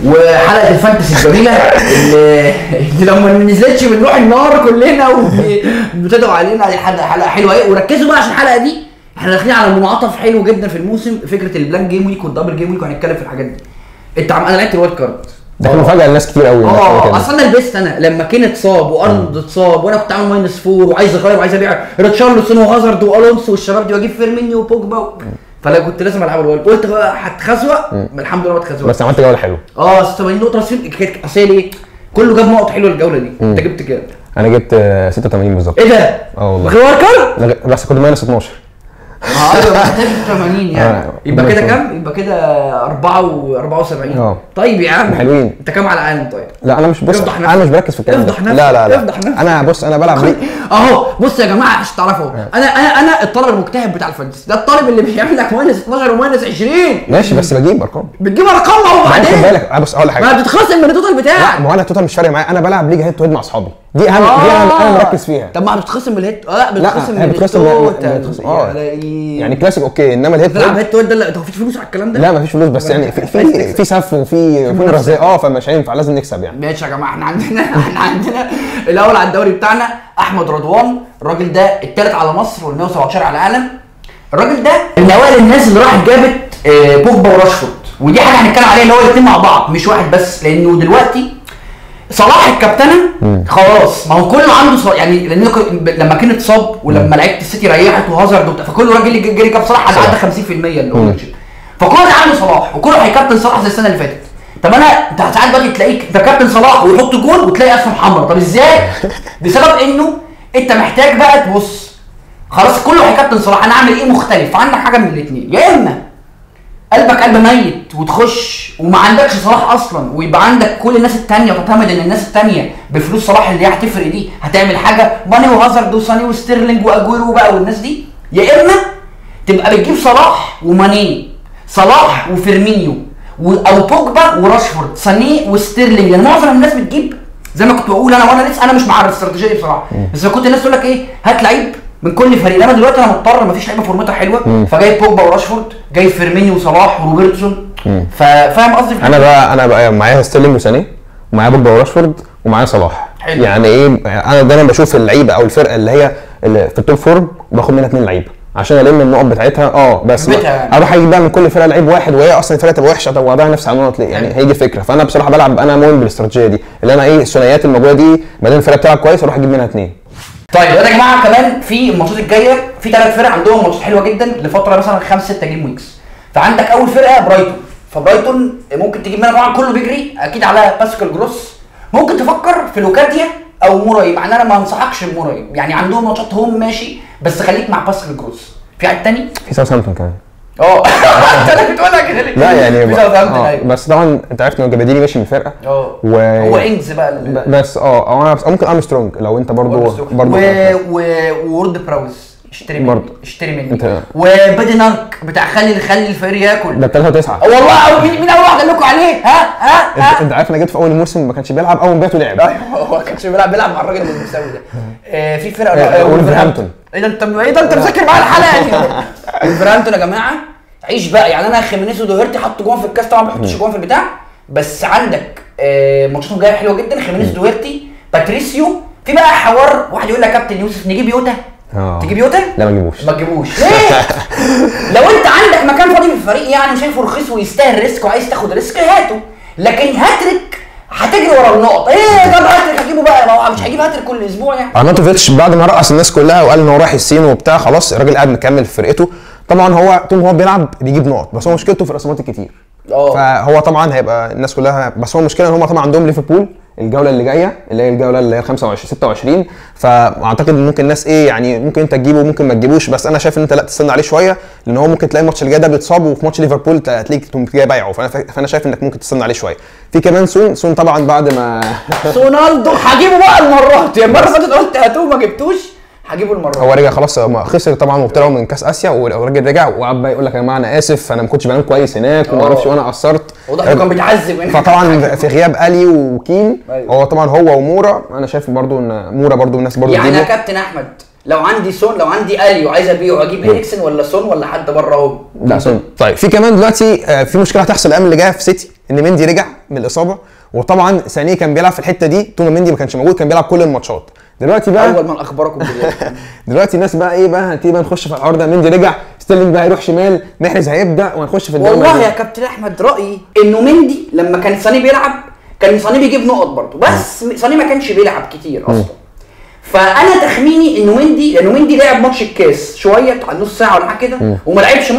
وحلقه الفانتسي الجميله اللي لو ما نزلتش بنروح النار كلنا وبتدعوا علينا. دي حلقه حلوه ايه، وركزوا بقى عشان الحلقه دي احنا داخلين على منعطف حلو جدا في الموسم، فكره البلانك جيم ويك والدبل جيم ويك، وهنتكلم في الحاجات دي. انا لعبت الوايلد كارد، ده كان مفاجاه لناس كتير قوي. اصلا انا لبست، انا لما كين اتصاب وارنولد اتصاب وانا كنت عامل -4 وعايز اغير وعايز ابيع ريتشارلسون وهازارد والونسو والشباب دي واجيب فيرمينيو وبوجبا فلا كنت لازم العب الوايلد. قلت هتخزوق، الحمد لله ما اتخزوقتش، بس عملت جوله حلوه. 86 نقطه كانت اصل ايه، كله جاب نقط حلوه الجوله دي. انت جبت كام؟ انا جبت 86 بالظبط. ايه ده؟ والله غير كارد بس كنت -12. ايوه 80 يعني. يبقى كده كام؟ يبقى كده 74. طيب يا عم حلوين. انت كام على العالم طيب؟ لا انا مش انا مش بركز في الكلام ده. لا افضح نفسك. انا بص انا بلعب ليه اهو. بص يا جماعه عشان تعرفوا انا الطالب المجتهد بتاع الفانتسي، ده الطالب اللي بيعمل لك -12 و-20. ماشي بس بجيب ارقام، بتجيب ارقام اهو. بعدين خد بالك بص اقول لك حاجه، ما بتتخصم من التوتال بتاعك. لا ما هو انا التوتال مش فارق معايا، انا بلعب ليج هيد تو هيد مع اصحابي، دي اهم انا مركز فيها. طب ما بتتخصم من الهيد؟ لا بتتخصم من يعني كلاسيك اوكي، انما الهيد تلعب هيد تو هيد ده لا مفيش فلوس على الكلام ده. لا مفيش فلوس، بس يعني في سف وفي رزاق فمش هينفع، لازم نكسب يعني. ماشي يا جماعه، احنا عندنا الاول على الدوري بتاعنا احمد رضوان. الراجل ده الثالث على مصر وال117 على العالم. الراجل ده من اوائل الناس اللي راحت جابت بوجبا وراشفورد، ودي حاجه هنتكلم عليها اللي هو الاثنين مع بعض مش واحد بس، لانه دلوقتي صلاح الكابتنه خلاص، ما هو كله عنده يعني لان لما كان اتصاب ولما لعيبه السيتي ريحت وهازارد فكل راجل جري جاب صلاح عدى 50% الاونرشيب، فكل ده عنده صلاح وكله هيكابتن صلاح زي السنه اللي فاتت. طب انت ساعات دلوقتي تلاقيك ده كابتن صلاح ويحط جول وتلاقي اسهم حمراء، طب ازاي؟ بسبب انه انت محتاج بقى تبص خلاص كله هيكابتن صلاح، انا اعمل ايه مختلف؟ عندك حاجه من الاثنين، يا اما قلبك قلب ميت وتخش وما عندكش صلاح اصلا ويبقى عندك كل الناس التانية وتعتمد ان الناس التانية بفلوس صلاح اللي هي هتفرق دي هتعمل حاجه، ماني وهازارد وساني وستيرلينج واجويرو بقى والناس دي، يا اما تبقى بتجيب صلاح وماني، صلاح وفيرمينيو او بوجبا وراشفورد، ساني وستيرلينج. يعني معظم الناس بتجيب زي ما كنت بقول وانا لسه انا مش مع الاستراتيجيه دي بصراحه، بس كنت الناس تقول لك ايه هات لعيب من كل فريق. انا دلوقتي انا مضطر مفيش لعيبه فورمتها حلوه فجايب بوجبا وراشفورد، جايب فيرمينيو وصلاح وروبرتسون. فاهم قصدي؟ انا بقى معايا ستيرلينج وساني ومعايا بوجبا وراشفورد ومعايا صلاح. حلو. يعني ايه، انا دايما بشوف اللعيبه او الفرقه اللي هي في التوب فورم باخد منها 2 لعيبه عشان الم النقط بتاعتها. بس اروح اجيب بقى من كل فرقه لعيب واحد وهي اصلا الفرقه تبقى وحشه، طب وضعها نفس على النقط ليه؟ يعني هي دي فكره. فانا بصراحه بلعب انا مؤمن بالاستراتيجيه دي اللي انا الثنائيات الموجوده دي ما دام الفرقه بتلعب كويس اروح اجيب منها 2. طيب يا جماعه كمان في الماتشات الجايه في 3 فرق عندهم ماتشات حلوه جدا لفتره مثلا 5-6 جيم ويكس. فعندك اول فرقه برايتون، فبرايتون ممكن تجيب منها طبعا كله بيجري اكيد على باسكال جروس. ممكن تفكر في لوكاديا او موراي، مع ان انا ما انصحكش بموراي، يعني عندهم ماتشات هم ماشي بس خليك مع باسكال جروس. في حد تاني؟ في ساوثهامبتون كمان. انت بتقولها كده ليه؟ لا يعني بس طبعا انت عارف ان جاباديني ماشي من الفرقه. هو انجز بقى بس انا ممكن ارمسترونج لو انت برضو وورد براوز اشتري مني انت وبادينارك بتاع خلي الفريق ياكل ده 3-9 والله. مين اول واحد قال لكم عليه؟ ها انت عارف انا جيت في اول الموسم ما كانش بيلعب، اول ما بعته لعب. هو ما كانش بيلعب مع الراجل المساوي ده. في فرقه ولفرهامبتون. ايه ده انت مذاكر معايا الحلقه يعني. ولفرهامبتون يا جماعه عيش بقى. يعني انا خيمينيز ودوهرتي حطوا جوان في الكاس، طبعا ما بحطش جوان في البتاع، بس عندك ماتشاتهم جايه حلوه جدا. خيمينيز دوهرتي باتريسيو. في بقى حوار واحد يقول لك كابتن يوسف نجيب يوتا. تجيب يوتا؟ لا ما تجيبوش ليه؟ لو انت عندك مكان فاضي في الفريق يعني وشايفه رخيص ويستاهل ريسك وعايز تاخد ريسك هاته، لكن هاتريك هتجري ورا النقط. ايه ده هاتريك هجيبه بقى؟ ما هو مش هجيب هاتريك كل اسبوع يعني. ارناتوفيتش بعد ما رقص الناس كلها وقال ان هو رايح الصين وبتاع، خلاص الراجل قاعد مكمل في فرقته. طبعا هو طول ما هو بيلعب بيجيب نقط، بس هو مشكلته في الرسمات الكتير. فهو طبعا هيبقى الناس كلها، بس هو المشكله ان هم طبعا عندهم ليفربول الجوله اللي جايه اللي هي الجوله اللي هي 25 26، فاعتقد ممكن الناس يعني ممكن انت تجيبه ممكن ما تجيبوش، بس انا شايف ان انت لا تستنى عليه شويه، لان هو ممكن تلاقي الماتش اللي جاي ده بيتصاب وفي ماتش ليفربول تلاقيك تقوم جاي بايعه. فانا شايف انك ممكن تستنى عليه شويه. في كمان سون طبعا بعد ما رونالدو هجيبه بقى المرات. المره اللي فاتت قلت هاتوه ما جبتوش، هجيبه المره. هو رجع خلاص، خسر طبعا وطلعوا من كاس اسيا، والراجل رجع وقعد بقى يقول لك يا جماعه انا اسف انا ما كنتش بنام كويس هناك وما اعرفش وانا قصرت. واضح انه كان بيتعذب هناك. فطبعا في غياب الي وكين هو طبعا هو ومورا، انا شايف برضو ان مورا برضو الناس برضو يعني يا كابتن احمد لو عندي سون لو عندي الي وعايز ابيعه اجيب اريكسن ولا سون ولا حد بره اهو؟ لا سون. طيب في كمان دلوقتي في مشكله هتحصل الايام اللي جايه في سيتي، ان مندي رجع من الاصابه، وطبعا سانيه كان بيلعب في الحته دي طول ما مندي ما كانش موجود، كان بيلعب كل الماتشات. دلوقتي بقى اول ما اخباركم دلوقتي الناس بقى ايه بقى، هتيجي بقى نخش في الحوار ده، مندي رجع، ستيرلينج بقى هيروح شمال، محرز هيبدا، وهنخش في الدوري. والله يا كابتن احمد رايي انه مندي لما كان سانيه بيلعب كان سانيه بيجيب نقط برضه، بس سانيه ما كانش بيلعب كتير اصلا. فانا تخميني انه مندي، لانه مندي لعب ماتش الكاس شويه على نص ساعه ولا حاجه كده، وما لعبش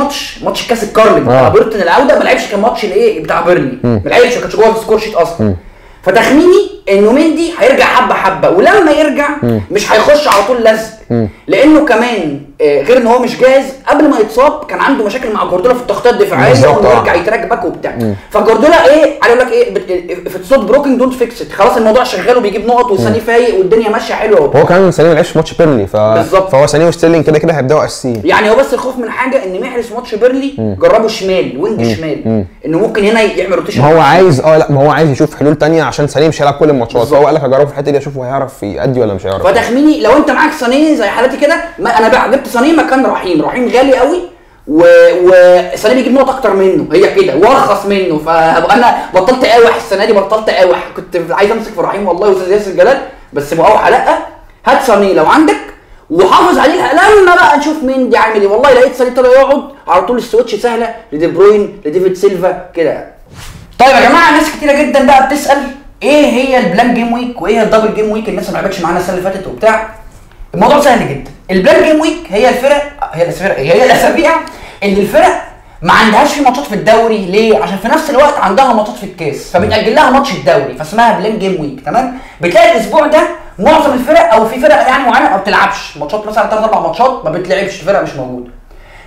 ماتش الكاس الكارلي بتاع بورتن العوده، ما لعبش كان ماتش الايه بتاع بيرلي، ما لعبش، ما كانش جوه السكور شيت اصلا. فتخميني انه مندي هيرجع حبه حبه، ولما يرجع مش هيخش على طول لزق، لانه كمان غير ان هو مش جاهز، قبل ما يتصاب كان عنده مشاكل مع جوارديولا في التغطيه الدفاعيه ويرجع يترجبك وبتاع. فجوارديولا ايه قال لك ايه، في الصوت بروكن دونت فيكس ات، خلاص الموضوع شغال وبيجيب نقط وسانيه فايق والدنيا ماشيه حلوه. هو كمان سانيه ما لعبش ماتش بيرلي فهو سانيه وستيرلينج كده هيبداوا اساسيين. يعني هو بس الخوف من حاجه ان محرز ماتش بيرلي جربه شمال وينج شمال، انه ممكن هنا يعمل روتيشن. ما هو عايز لا ما هو عايز يشوف حلول ثانيه عشان سانيه مش هيلعب كل الماتشات، فهو قال لك هجربه في الحته دي اشوفه هيعرف يأدي ولا مش هيعرف. فتخميني لو انت معاك سانيه زي حالتي كده، انا بقى جبت سانيه مكان رحيم غالي قوي، وسانيه بيجيب نقط اكتر منه، هي كده وارخص منه. فانا بطلت اقاوح السنه دي، بطلت اقاوح، كنت عايز امسك في رحيم والله واستاذ ياسر جلال، بس مقاوحه لا. هات سانيه لو عندك وحافظ عليه لما بقى نشوف مين دي عامل ايه. والله لقيت سانيه ابتدى يقعد على طول، السويتش سهله لدي بروين لديفيد سيلفا كده. طيب يا جماعه، ناس كتيره جدا بقى بتسال ايه هي البلان جيم ويك وايه الدبل جيم ويك، الناس ما لعبتش معانا السنه اللي فاتت وبتاع. الموضوع سهل جدا. البلان جيم ويك هي الاسابيع اللي الفرق ما عندهاش في ماتشات في الدوري. ليه؟ عشان في نفس الوقت عندها ماتشات في الكاس، فبتأجل لها ماتش الدوري، فاسمها بلان جيم ويك. تمام؟ بتلاقي الاسبوع ده معظم الفرق او في فرق يعني معينه ما بتلعبش ماتشات، مثلا 3-4 ماتشات ما بتلعبش، الفرق مش موجوده.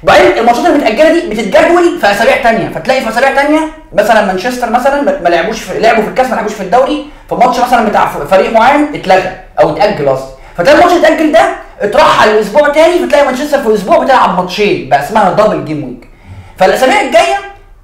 بعدين الماتشات اللي متأجله دي بتتجدول في اسابيع ثانيه، فتلاقي في اسابيع ثانيه مثلا مانشستر مثلا ما لعبوش لعبوا في الكاس، ما لعبوش في الدوري، فماتش مثلا بتاع فريق معين اتلغى او اتأجل اصلا، فتلاقي الماتش اتأجل ده اترحل لاسبوع تاني، فتلاقي مانشستر في اسبوع بتلعب ماتشين بقى، اسمها دبل جيم ويك. فالاسابيع الجايه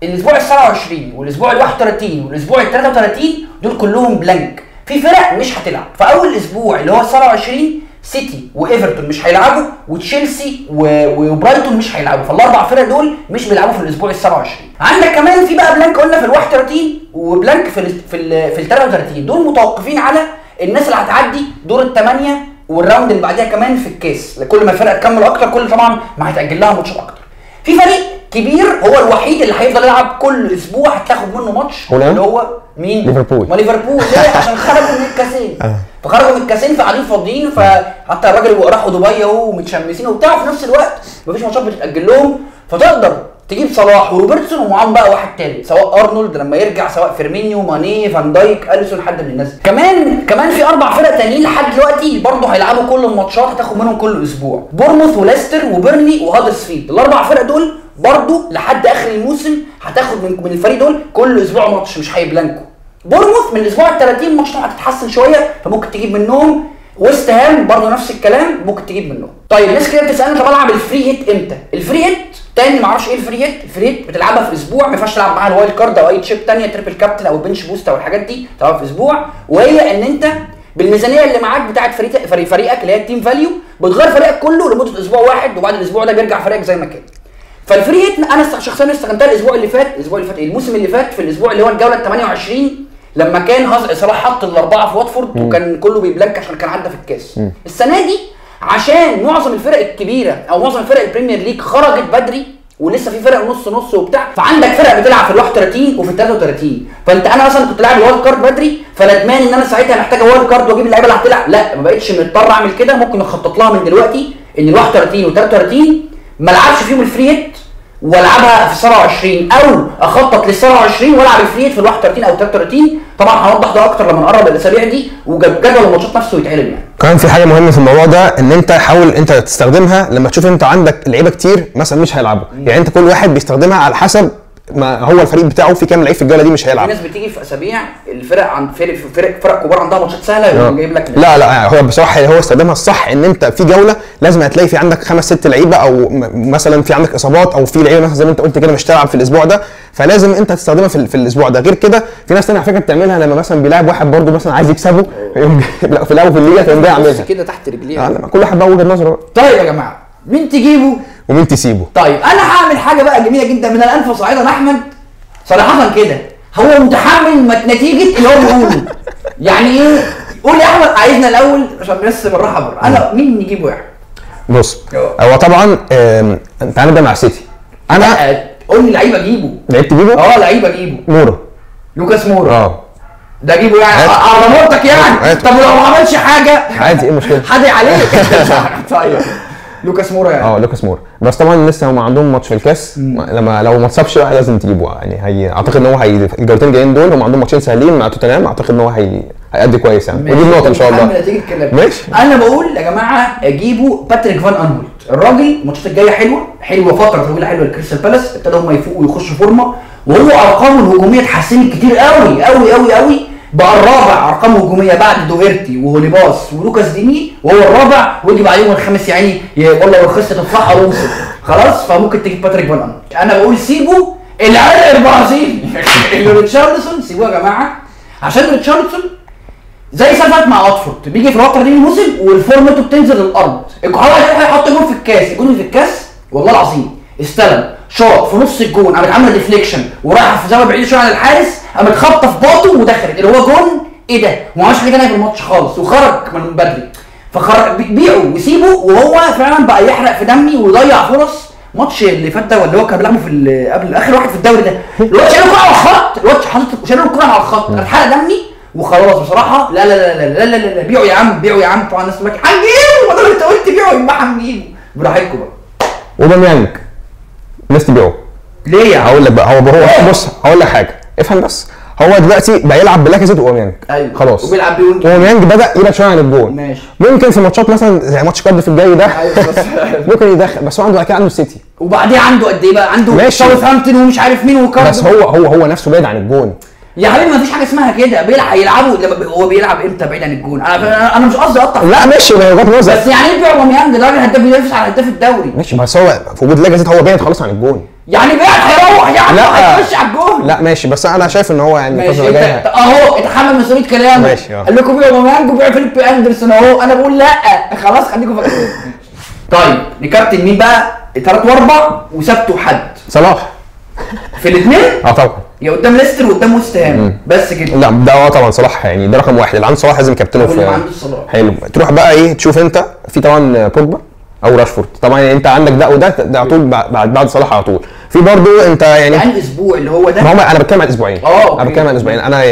الاسبوع ال 27 والاسبوع ال 31 والاسبوع ال 33 دول كلهم بلانك، في فرق مش هتلعب. فاول اسبوع اللي هو ال 27 سيتي وايفرتون مش هيلعبوا، وتشيلسي وبرايتون مش هيلعبوا، فالاربع فرق دول مش بيلعبوا في الاسبوع ال 27. عندك كمان في بقى بلانك قلنا في ال 31 وبلانك في ال 33، دول متوقفين على الناس اللي هتعدي دور الثمانيه والراوند اللي بعديها كمان في الكاس. كل ما الفرقه تكمل اكتر كل طبعا ما هيتاجل لها ماتشات اكتر. في فريق كبير هو الوحيد اللي هيفضل يلعب كل اسبوع هتاخد منه ماتش، اللي هو مين؟ ليفربول. ما ليفربول ليه؟ عشان خرجوا من الكاسين. فخرجوا من الكاسين فقاعدين فاضيين، فحتى الراجل راحوا دبي اهو ومتشمسين وبتاع، وفي نفس الوقت مفيش ماتشات بتتاجل لهم، فتقدر تجيب صلاح وروبرتسون ومعاهم بقى واحد تالت، سواء ارنولد لما يرجع، سواء فيرمينيو، ماني، فان دايك، اليسون، حد من الناس. كمان في 4 فرق تانيين لحد دلوقتي برضه هيلعبوا كل الماتشات، هتاخد منهم كل اسبوع، بورموث وليستر وبيرنلي وهادرسفيلد. الاربع فرق دول برضه لحد اخر الموسم هتاخد من الفريق دول كل اسبوع ماتش، مش هيبلانكوا. بورموث من الاسبوع ال 30 ماتش هتتحسن شويه، فممكن تجيب منهم. ويست هام برضه نفس الكلام، ممكن تجيب منهم. طيب ناس كده بتسالني طب العب الفري هيت امتى؟ الفري هيت تاني ما اعرفش ايه الفري هيت. الفري هيت بتلعبها في اسبوع، ما ينفعش تلعب معاها الوايلد كارد او اي تشيب ثانيه، تريبل كابتن او بنش بوست او الحاجات دي، تلعبها في اسبوع. وهي ان انت بالميزانيه اللي معاك بتاعت فريقك اللي هي التيم فاليو، بتغير فريقك كله لمده اسبوع واحد، وبعد الاسبوع ده بيرجع فريقك زي ما كان. فالفري هيت انا شخصيا استخدمتها الموسم اللي فات في الاسبوع اللي هو الجوله ال 28 لما كان صلاح حط الاربعه في واتفورد وكان كله بيبلانك عشان كان عدى في الكاس. السنه دي عشان معظم الفرق الكبيره او معظم فرق البريمير ليج خرجت بدري ولسه في فرق نص وبتاع، فعندك فرق بتلعب في ال 31 وفي ال 33. انا مثلا كنت لاعب الوايلد كارد بدري، فندمان ان انا ساعتها محتاجه وايلد كارد واجيب اللعيبه اللي هتلعب، لا ما بقتش مضطر اعمل كده. ممكن اخطط لها من دلوقتي ان ال 31 و 33 ما العبش فيهم الفري هيت والعبها في 27، او اخطط لل 27 والعب الفري هيت في ال 31 او 33. طبعا هنوضح ده اكتر لما نقرب الاسابيع دي وجدول الماتشات نفسه يتعلم. يعني كمان في حاجه مهمه في الموضوع ده، ان انت حاول انت تستخدمها لما تشوف انت عندك لعيبه كتير مثلا مش هيلعبوا، يعني انت كل واحد بيستخدمها على حسب ما هو الفريق بتاعه في كام لعيب في الجوله دي مش هيلعب. في ناس بتيجي في اسابيع الفرق عند فرق كبار عندها ماتشات سهله يقوم جايب لك. لا هو بصراحه هو استخدامها الصح، ان انت في جوله لازم هتلاقي في عندك 5-6 لعيبه، او مثلا في عندك اصابات، او في لعيبه مثلا زي ما انت قلت كده مش هتلعب في الاسبوع ده، فلازم انت تستخدمها في الاسبوع ده. غير كده في ناس ثانيه على فكره بتعملها لما مثلا بيلاعب واحد برده مثلا عايز يكسبه في الاول في الليله تقوم جاي عاملها كده تحت رجليها. كل واحد بقى وجهه نظره. طيب يا جماعه مين تجيبه ومين تسيبه؟ طيب انا هعمل حاجه بقى جميله جدا من الالف صعيدا احمد، صراحه كده هو متحمل نتيجه اللي هو بيقوله. يعني ايه؟ قول يا احمد، عايزنا الاول عشان بس بالراحه بره، انا مين نجيبه يا احمد؟ بص هو طبعا انت هنبدا مع سيتي. انا قول لي لعيبه اجيبه. لعيب تجيبه؟ لعيبه اجيبه. مورا. لوكاس مورا. ده اجيبه يعني على مرتك يعني. طب لو ما عملش حاجه عادي، ايه المشكله؟ حادي عليك. طيب لوكاس مورا يعني. لوكاس مورا، بس طبعا لسه هم عندهم ماتش في الكاس، لما لو ما اتصابش بقى لازم تجيبه يعني. اعتقد ان هو الجولتين الجايين دول هم عندهم ماتشين سهلين مع توتنهام، اعتقد ان هو هيأدي كويس يعني، ويجيب نقطه ان شاء الله. ماشي. انا بقول يا جماعه اجيبوا باتريك فان انهولت. الراجل الماتشات الجايه حلوه فتره طويله حلوه لكريستال بالاس، ابتدوا هم يفوقوا ويخشوا فورمه، وهو ارقامه الهجوميه اتحسنت كتير قوي قوي قوي قوي، بقى الرابع ارقام هجوميه بعد دوهيرتي وهوليباس ولوكاس ديني، وهو الرابع، ويجي بعديهم الخامس يعني والله لو خسرت تفاحه روسي خلاص، فممكن تجيب باتريك فان انهولت. انا بقول سيبوا العرق البرازيلي اللي ريتشاردسون، سيبوه يا جماعه، عشان ريتشاردسون زي سفت مع واتفورد بيجي في الفتره دي من الموسم والفورمته بتنزل الارض، هيحط جول في الكاس، الجول في الكاس والله العظيم استلم شاط في نص الجون، قامت عامله ديفليكشن ورايحه في زاويه بعيده شويه عن الحارس، قامت خابطه في باطه ودخلت اللي هو جون. ايه ده؟ وما عملش حاجه ثانيه في الماتش خالص وخرج من بدري. فخرج بيعوا وسيبه، وهو فعلا بقى يحرق في دمي ويضيع فرص. ماتش اللي فات ده اللي هو كان بيلعبه في قبل اخر واحد في الدوري ده، الواد شال الكوره على الخط، الواد شال الكوره على الخط، اتحرق دمي وخلاص بصراحه. لا لا لا لا لا لا بيعوا يا عم، بيعوا يا عم. طبعا الناس تقول لك هنجيبه، ما دام انت قلت بيعوا يبقى هنجيبه، براحتكم بقى. اوباميانج الناس تبيعه ليه يعني؟ هقول لك بقى، هو بص هقول لك حاجه، افهم بس. هو دلوقتي بقى يلعب بلاكازيت واوباميانج. ايوه خلاص، وبيلعب بيونج. اوباميانج بدا يبعد شويه عن الجول. ماشي. ممكن في ماتشات مثلا زي ماتش كارديف الجاي ده ممكن يدخل، بس هو عنده بعد كده عنده السيتي، وبعدين عنده قد ايه بقى؟ عنده ساوثهامبتون ومش عارف مين وكارديف، بس هو نفسه بعيد عن الجول يا حبيبي. ما فيش حاجه اسمها كده، هيلعبوا هو بيلعب امتى بعيد عن الجون؟ انا مش قصدي اقطع، لا ماشي، هي وجهه نظر، بس يعني ايه بيع اوباميانج؟ ده هداف بينافس على هداف الدوري. ماشي، بس هو في وجود لاكازيت هو بعيد خالص عن الجون يعني هيروح يعني هيخش على الجون. لا ماشي، بس انا شايف ان هو يعني ماشي اهو اتحمل مسؤوليه كلامه. ماشي قال لكم بيعوا اوباميانج وبيعوا فيليب اندرسون اهو، انا بقول لا خلاص خليكم فاكرين. طيب نكابتن مين بقى؟ 3 و4 وسبت وحد. صلاح في الاثنين؟ طبعا، يا قدام ليستر وقدام وست هام بس كده. لا ده طبعا صلاح يعني ده رقم واحد، اللي عنده صلاح لازم كابتنه في حلو. تروح بقى ايه تشوف انت في طبعا بوجبا او راشفورد، طبعا يعني انت عندك ده وده على طول بعد صلاح على طول. في برضو انت يعني الاسبوع اللي هو ده، ما هم انا بتكلم عن اسبوعين. انا بتكلم عن اسبوعين. انا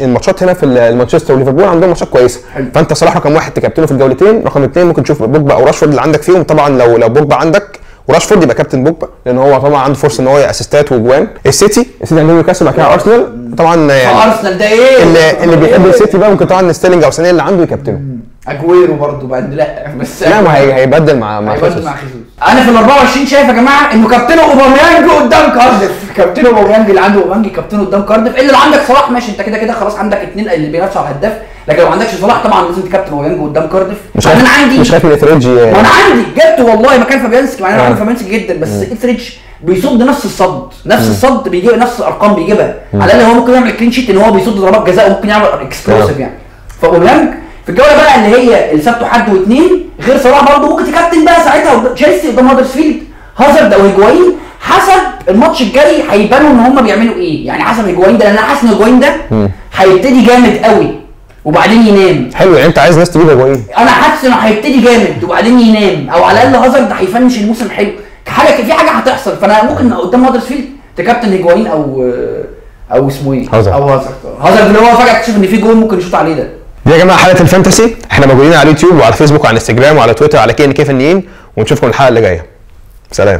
الماتشات هنا في مانشستر وليفربول عندهم ماتشات كويسه، فانت صلاح رقم واحد تكابتنه في الجولتين، رقم اثنين ممكن تشوف بوجبا او راشفورد اللي عندك فيهم. طبعا لو بوجبا عندك وراشفورد يبقى كابتن بوجبا، لان هو طبعا عنده فرصه ان هو اسيستات وجوان. السيتي عندهم نيوكاسل، بعد كده ارسنال. طبعا يعني ارسنال ده ايه اللي بيحب السيتي بقى ممكن طبعا ستيرلينج او سانيه اللي عنده يكابتنه. اجويرو برضه بعد لا بس لا، ما هيبدل مع خيسوس. انا في ال 24 شايف يا جماعه انه كابتنه اوباميانج قدام كارديف، كابتنه اوباميانج اللي عنده اوباميانج كابتنه قدام كارديف. الا لو عندك صلاح ماشي، انت كده خلاص عندك اثنين اللي بينافسوا على الهداف، لكن لو ما عندكش صلاح طبعا لازم تكابتن اوباميانج قدام كارديف. انا عندي مش خايف من اثريدج، وانا عندي جبت والله مكان فابيانسكي، مع ان انا بحب فابيانسكي جدا، بس اثريدج بيصد نفس الصد بيجيب نفس الارقام بيجيبها، على الاقل هو ممكن يعمل كلين شيت ان هو بيصد ضربات جزاء وممكن يعمل اكسبلوسيف يعني. فاوباميانج في الجوله بقى اللي هي السبت وحد واثنين غير صلاح برضه ممكن تكابتن بقى ساعتها تشيلسي قدام هدرسفيلد، هازارد او هيجوايين، حسب الماتش الجاي هيبانوا ان هم بيعملوا ايه يعني، حسب هيجوايين ده، لان انا حاسس ان هيجوايين ده هيبتدي جامد قوي وبعدين ينام. حلو، يعني انت عايز ناس تجيب هيجوايين؟ انا حاسس انه هيبتدي جامد وبعدين ينام، او على الاقل هازارد هيفنش الموسم حلو، في حاجه هتحصل. فانا ممكن قدام هدرسفيلد تكابتن هيجوايين او اسمه ايه، هازارد اللي هو فجاه اكتشف ان في جول ممكن يشوط عليه ده. دي يا جماعه حلقه الفانتسي، احنا موجودين على اليوتيوب وعلى فيسبوك وعلى انستجرام وعلى تويتر على كين كيف النين، ونشوفكم الحلقه اللي جايه. سلام.